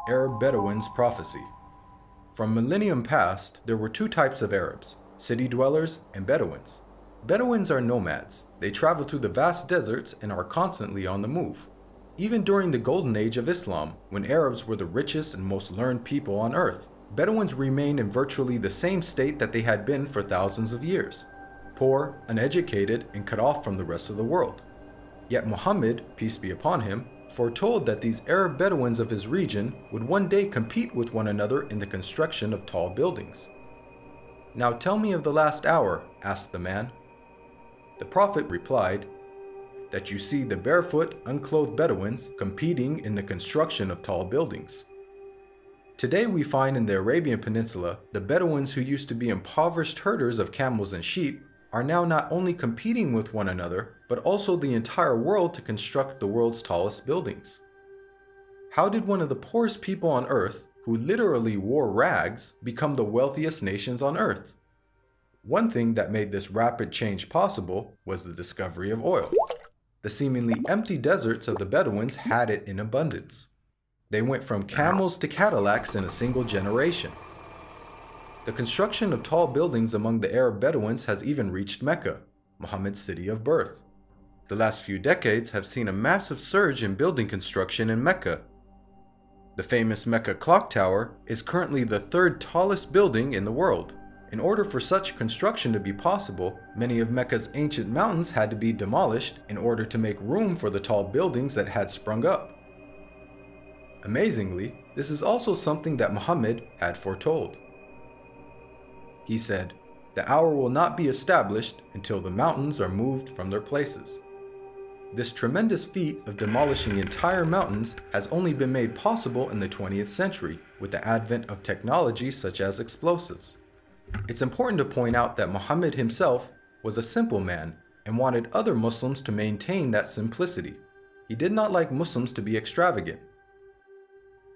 Arab Bedouins' prophecy. From millennium past, there were two types of Arabs, city dwellers and Bedouins. Bedouins are nomads. They travel through the vast deserts and are constantly on the move. Even during the golden age of Islam, when Arabs were the richest and most learned people on earth, Bedouins remained in virtually the same state that they had been for thousands of years. Poor, uneducated, and cut off from the rest of the world. Yet Muhammad, peace be upon him, foretold that these Arab Bedouins of his region would one day compete with one another in the construction of tall buildings. "Now tell me of the last hour," asked the man. The Prophet replied, "That you see the barefoot, unclothed Bedouins competing in the construction of tall buildings." Today we find in the Arabian Peninsula, the Bedouins who used to be impoverished herders of camels and sheep are now not only competing with one another, but also the entire world to construct the world's tallest buildings. How did one of the poorest people on earth, who literally wore rags, become the wealthiest nations on earth? One thing that made this rapid change possible was the discovery of oil. The seemingly empty deserts of the Bedouins had it in abundance. They went from camels to Cadillacs in a single generation. The construction of tall buildings among the Arab Bedouins has even reached Mecca, Muhammad's city of birth. The last few decades have seen a massive surge in building construction in Mecca. The famous Mecca Clock Tower is currently the third tallest building in the world. In order for such construction to be possible, many of Mecca's ancient mountains had to be demolished in order to make room for the tall buildings that had sprung up. Amazingly, this is also something that Muhammad had foretold. He said, "The hour will not be established until the mountains are moved from their places." This tremendous feat of demolishing entire mountains has only been made possible in the 20th century with the advent of technology such as explosives. It's important to point out that Muhammad himself was a simple man and wanted other Muslims to maintain that simplicity. He did not like Muslims to be extravagant.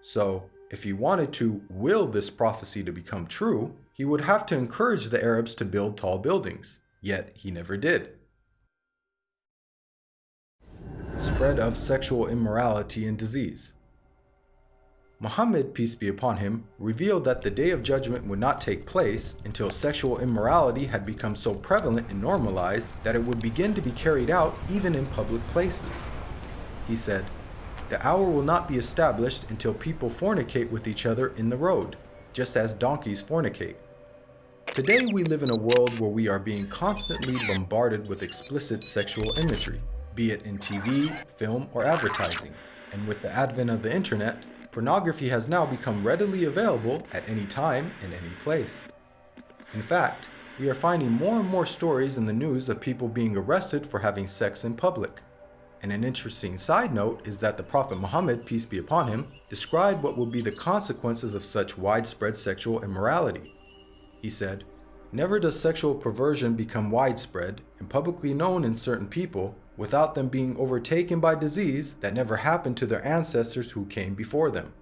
So, if he wanted to will this prophecy to become true, he would have to encourage the Arabs to build tall buildings, yet he never did. Spread of sexual immorality and disease. Muhammad, peace be upon him, revealed that the Day of Judgment would not take place until sexual immorality had become so prevalent and normalized that it would begin to be carried out even in public places. He said, "The hour will not be established until people fornicate with each other in the road, just as donkeys fornicate." Today we live in a world where we are being constantly bombarded with explicit sexual imagery, be it in TV, film, or advertising. And with the advent of the internet, pornography has now become readily available at any time and any place. In fact, we are finding more and more stories in the news of people being arrested for having sex in public. And an interesting side note is that the Prophet Muhammad, peace be upon him, described what will be the consequences of such widespread sexual immorality. He said, "Never does sexual perversion become widespread and publicly known in certain people without them being overtaken by disease that never happened to their ancestors who came before them."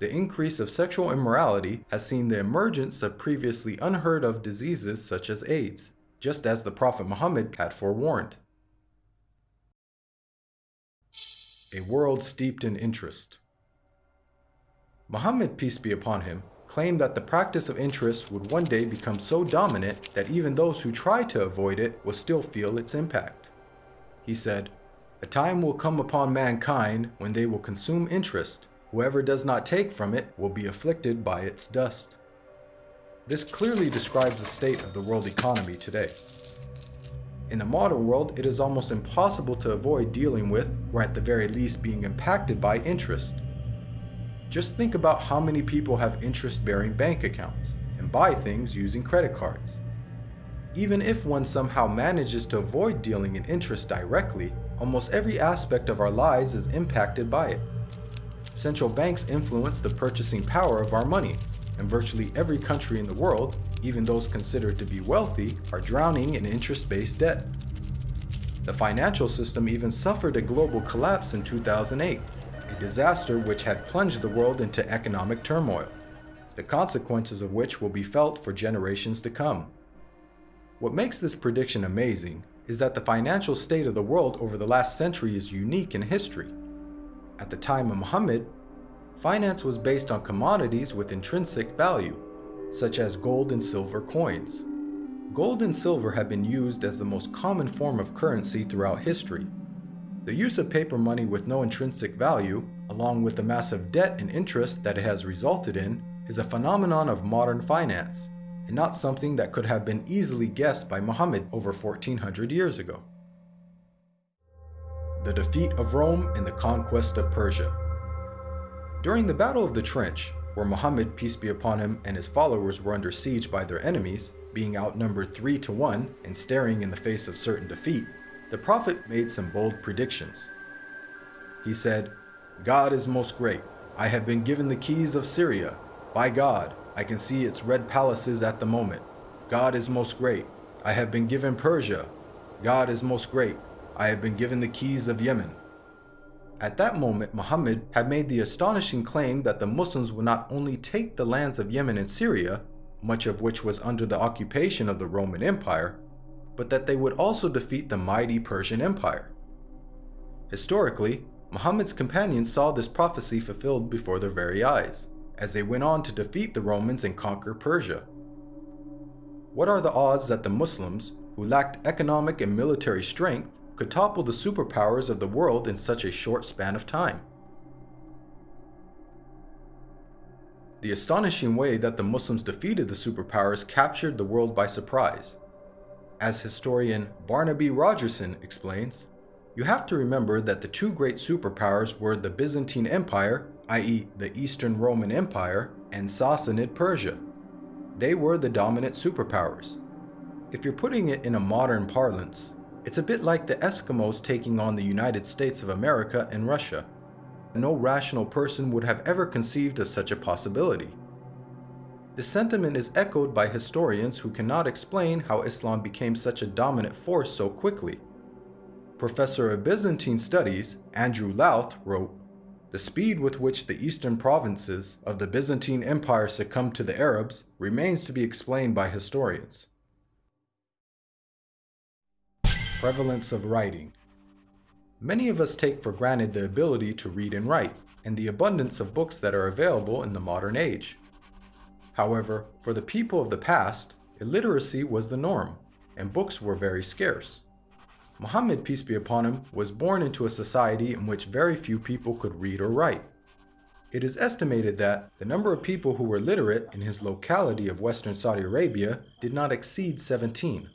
The increase of sexual immorality has seen the emergence of previously unheard of diseases such as AIDS, just as the Prophet Muhammad had forewarned. A world steeped in interest. Muhammad, peace be upon him, claimed that the practice of interest would one day become so dominant that even those who try to avoid it will still feel its impact. He said, "A time will come upon mankind when they will consume interest. Whoever does not take from it will be afflicted by its dust." This clearly describes the state of the world economy today. In the modern world, it is almost impossible to avoid dealing with, or at the very least being impacted by, interest. Just think about how many people have interest-bearing bank accounts and buy things using credit cards. Even if one somehow manages to avoid dealing in interest directly, almost every aspect of our lives is impacted by it. Central banks influence the purchasing power of our money, and virtually every country in the world, even those considered to be wealthy, are drowning in interest-based debt. The financial system even suffered a global collapse in 2008, a disaster which had plunged the world into economic turmoil, the consequences of which will be felt for generations to come. What makes this prediction amazing is that the financial state of the world over the last century is unique in history. At the time of Muhammad, Finance was based on commodities with intrinsic value, such as gold and silver coins. Gold and silver have been used as the most common form of currency throughout history. The use of paper money with no intrinsic value, along with the massive debt and interest that it has resulted in, is a phenomenon of modern finance, and not something that could have been easily guessed by Muhammad over 1400 years ago. The defeat of Rome and the conquest of Persia. During the Battle of the Trench, where Muhammad, peace be upon him, and his followers were under siege by their enemies, being outnumbered 3-1 and staring in the face of certain defeat, the Prophet made some bold predictions. He said, "God is most great. I have been given the keys of Syria. By God, I can see its red palaces at the moment. God is most great. I have been given Persia. God is most great. I have been given the keys of Yemen." At that moment, Muhammad had made the astonishing claim that the Muslims would not only take the lands of Yemen and Syria, much of which was under the occupation of the Roman Empire, but that they would also defeat the mighty Persian Empire. Historically, Muhammad's companions saw this prophecy fulfilled before their very eyes, as they went on to defeat the Romans and conquer Persia. What are the odds that the Muslims, who lacked economic and military strength, could topple the superpowers of the world in such a short span of time? The astonishing way that the Muslims defeated the superpowers captured the world by surprise. As historian Barnaby Rogerson explains, you have to remember that the two great superpowers were the Byzantine Empire, i.e. the Eastern Roman Empire, and Sassanid Persia. They were the dominant superpowers. If you're putting it in a modern parlance, it's a bit like the Eskimos taking on the United States of America and Russia. No rational person would have ever conceived of such a possibility. This sentiment is echoed by historians who cannot explain how Islam became such a dominant force so quickly. Professor of Byzantine Studies, Andrew Louth, wrote, "The speed with which the eastern provinces of the Byzantine Empire succumbed to the Arabs remains to be explained by historians." Prevalence of writing. Many of us take for granted the ability to read and write, and the abundance of books that are available in the modern age. However, for the people of the past, illiteracy was the norm, and books were very scarce. Muhammad, peace be upon him, was born into a society in which very few people could read or write. It is estimated that the number of people who were literate in his locality of Western Saudi Arabia did not exceed 17.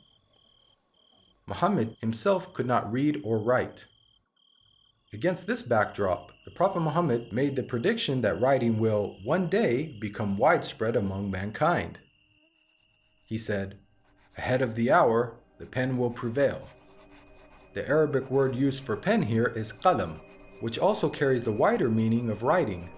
Muhammad himself could not read or write. Against this backdrop, the Prophet Muhammad made the prediction that writing will one day become widespread among mankind. He said, "Ahead of the hour, the pen will prevail." The Arabic word used for pen here is qalam, which also carries the wider meaning of writing.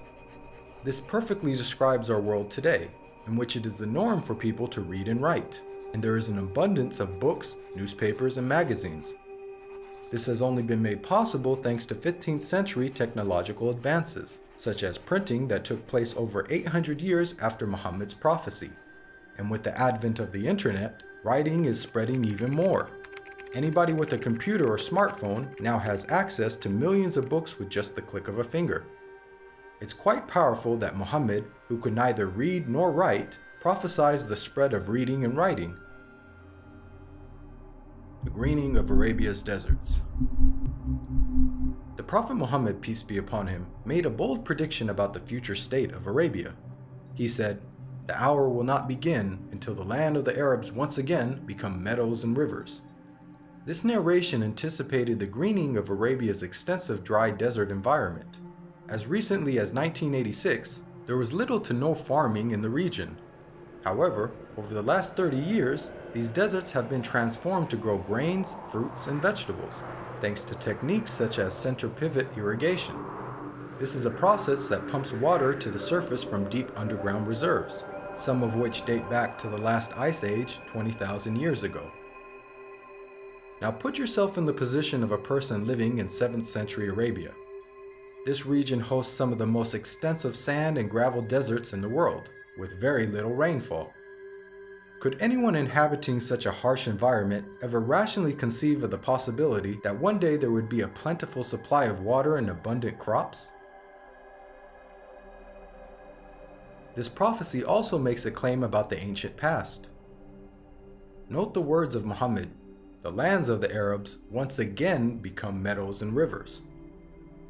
This perfectly describes our world today, in which it is the norm for people to read and write, and there is an abundance of books, newspapers, and magazines. This has only been made possible thanks to 15th century technological advances, such as printing that took place over 800 years after Muhammad's prophecy. And with the advent of the internet, writing is spreading even more. Anybody with a computer or smartphone now has access to millions of books with just the click of a finger. It's quite powerful that Muhammad, who could neither read nor write, prophesied the spread of reading and writing. The greening of Arabia's deserts. The Prophet Muhammad, peace be upon him, made a bold prediction about the future state of Arabia. He said, "The hour will not begin until the land of the Arabs once again become meadows and rivers." This narration anticipated the greening of Arabia's extensive dry desert environment. As recently as 1986, there was little to no farming in the region. However, over the last 30 years, these deserts have been transformed to grow grains, fruits, and vegetables, thanks to techniques such as center pivot irrigation. This is a process that pumps water to the surface from deep underground reserves, some of which date back to the last ice age 20,000 years ago. Now put yourself in the position of a person living in 7th century Arabia. This region hosts some of the most extensive sand and gravel deserts in the world, with very little rainfall. Could anyone inhabiting such a harsh environment ever rationally conceive of the possibility that one day there would be a plentiful supply of water and abundant crops? This prophecy also makes a claim about the ancient past. Note the words of Muhammad, "The lands of the Arabs once again become meadows and rivers."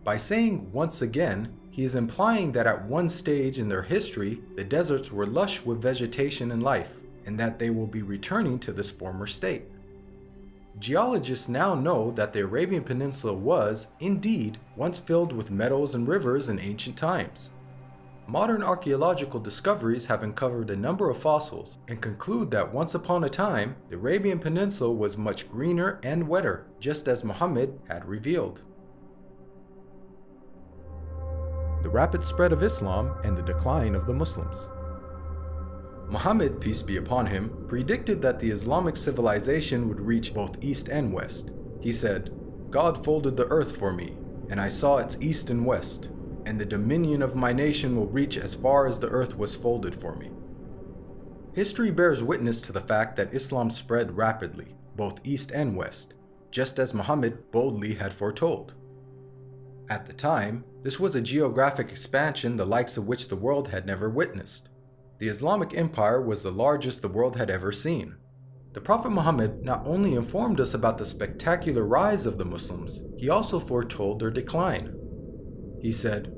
By saying once again, he is implying that at one stage in their history, the deserts were lush with vegetation and life, and that they will be returning to this former state. Geologists now know that the Arabian Peninsula was, indeed, once filled with meadows and rivers in ancient times. Modern archaeological discoveries have uncovered a number of fossils and conclude that once upon a time, the Arabian Peninsula was much greener and wetter, just as Muhammad had revealed. The rapid spread of Islam and the decline of the Muslims. Muhammad, peace be upon him, predicted that the Islamic civilization would reach both east and west. He said, "God folded the earth for me, and I saw its east and west, and the dominion of my nation will reach as far as the earth was folded for me." History bears witness to the fact that Islam spread rapidly, both east and west, just as Muhammad boldly had foretold. At the time, this was a geographic expansion the likes of which the world had never witnessed. The Islamic Empire was the largest the world had ever seen. The Prophet Muhammad not only informed us about the spectacular rise of the Muslims, he also foretold their decline. He said,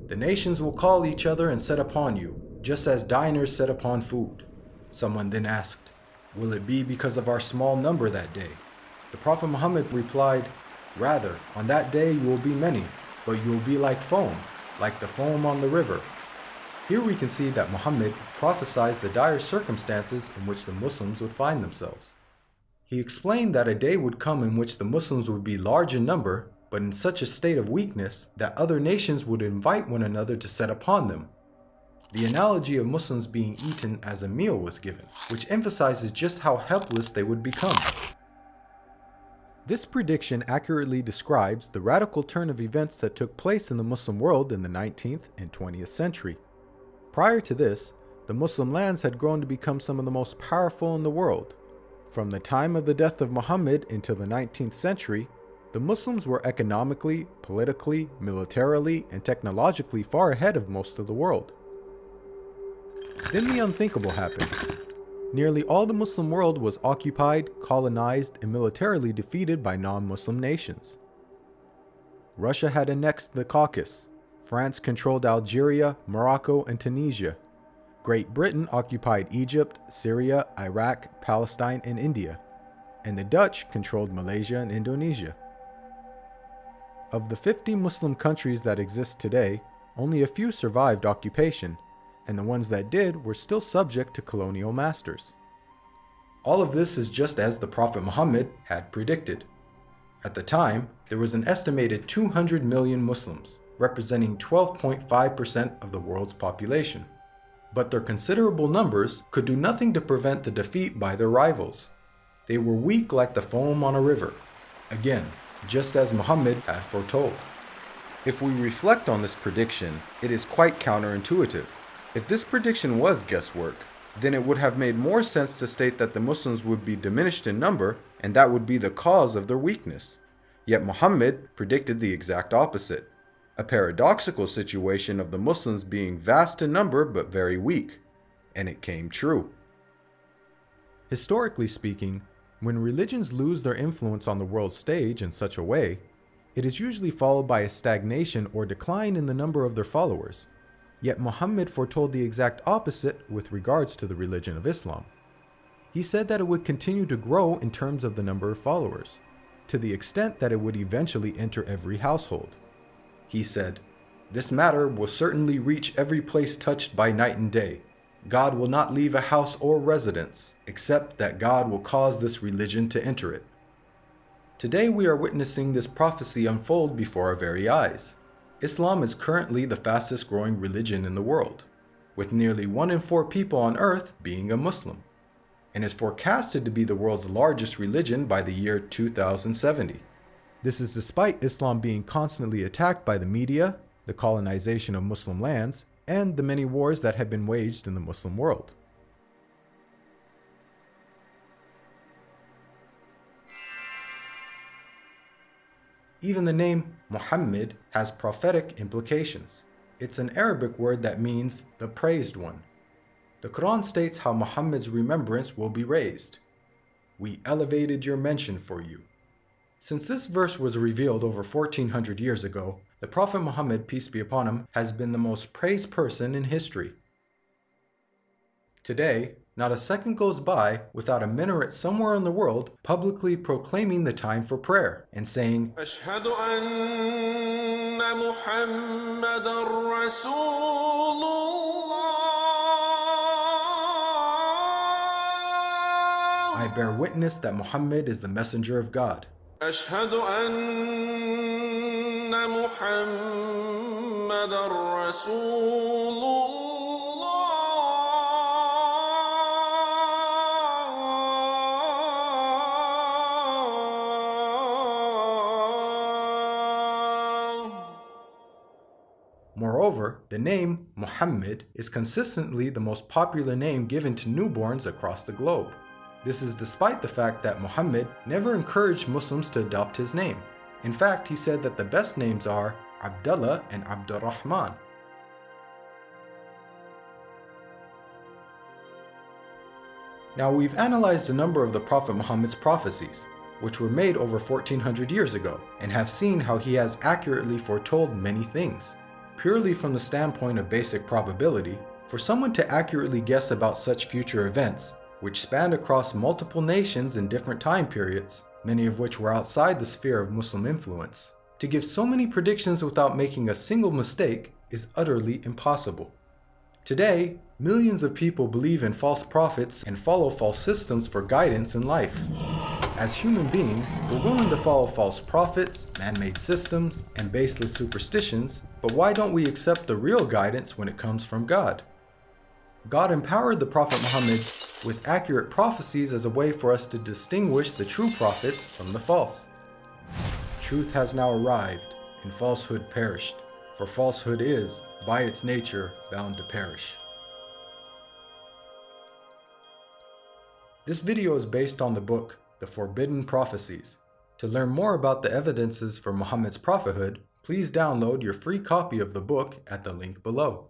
"The nations will call each other and set upon you, just as diners set upon food." Someone then asked, "Will it be because of our small number that day?" The Prophet Muhammad replied, "Rather, on that day you will be many, but you will be like the foam on the river." Here we can see that Muhammad prophesied the dire circumstances in which the Muslims would find themselves. He explained that a day would come in which the Muslims would be large in number, but in such a state of weakness that other nations would invite one another to set upon them. The analogy of Muslims being eaten as a meal was given, which emphasizes just how helpless they would become. This prediction accurately describes the radical turn of events that took place in the Muslim world in the 19th and 20th century. Prior to this, the Muslim lands had grown to become some of the most powerful in the world. From the time of the death of Muhammad until the 19th century, the Muslims were economically, politically, militarily, and technologically far ahead of most of the world. Then the unthinkable happened. Nearly all the Muslim world was occupied, colonized, and militarily defeated by non-Muslim nations. Russia had annexed the Caucasus. France controlled Algeria, Morocco, and Tunisia. Great Britain occupied Egypt, Syria, Iraq, Palestine, and India. And the Dutch controlled Malaysia and Indonesia. Of the 50 Muslim countries that exist today, only a few survived occupation, and the ones that did were still subject to colonial masters. All of this is just as the Prophet Muhammad had predicted. At the time, there was an estimated 200 million Muslims, representing 12.5% of the world's population. But their considerable numbers could do nothing to prevent the defeat by their rivals. They were weak like the foam on a river. Again, just as Muhammad had foretold. If we reflect on this prediction, it is quite counterintuitive. If this prediction was guesswork, then it would have made more sense to state that the Muslims would be diminished in number and that would be the cause of their weakness. Yet Muhammad predicted the exact opposite. A paradoxical situation of the Muslims being vast in number but very weak. And it came true. Historically speaking, when religions lose their influence on the world stage in such a way, it is usually followed by a stagnation or decline in the number of their followers. Yet Muhammad foretold the exact opposite with regards to the religion of Islam. He said that it would continue to grow in terms of the number of followers, to the extent that it would eventually enter every household. He said, "This matter will certainly reach every place touched by night and day. God will not leave a house or residence, except that God will cause this religion to enter it." Today we are witnessing this prophecy unfold before our very eyes. Islam is currently the fastest growing religion in the world, with nearly 1 in 4 people on earth being a Muslim, and is forecasted to be the world's largest religion by the year 2070. This is despite Islam being constantly attacked by the media, the colonization of Muslim lands, and the many wars that have been waged in the Muslim world. Even the name Muhammad has prophetic implications. It's an Arabic word that means the praised one. The Quran states how Muhammad's remembrance will be raised. We elevated your mention for you. Since this verse was revealed over 1400 years ago, the Prophet Muhammad, peace be upon him, has been the most praised person in history. Today, not a second goes by without a minaret somewhere in the world publicly proclaiming the time for prayer and saying, أشهد أن محمدًا رسول الله. I bear witness that Muhammad is the messenger of God. أشهد أن محمدًا رسول الله. Moreover, the name Muhammad is consistently the most popular name given to newborns across the globe. This is despite the fact that Muhammad never encouraged Muslims to adopt his name. In fact, he said that the best names are Abdullah and Abdurrahman. Now, we've analyzed a number of the Prophet Muhammad's prophecies, which were made over 1400 years ago, and have seen how he has accurately foretold many things. Purely from the standpoint of basic probability, for someone to accurately guess about such future events, which spanned across multiple nations in different time periods, many of which were outside the sphere of Muslim influence, to give so many predictions without making a single mistake is utterly impossible. Today, millions of people believe in false prophets and follow false systems for guidance in life. As human beings, we're willing to follow false prophets, man-made systems, and baseless superstitions, but why don't we accept the real guidance when it comes from God? God empowered the Prophet Muhammad with accurate prophecies as a way for us to distinguish the true prophets from the false. Truth has now arrived, and falsehood perished, for falsehood is, by its nature, bound to perish. This video is based on the book, The Forbidden Prophecies. To learn more about the evidences for Muhammad's prophethood, please download your free copy of the book at the link below.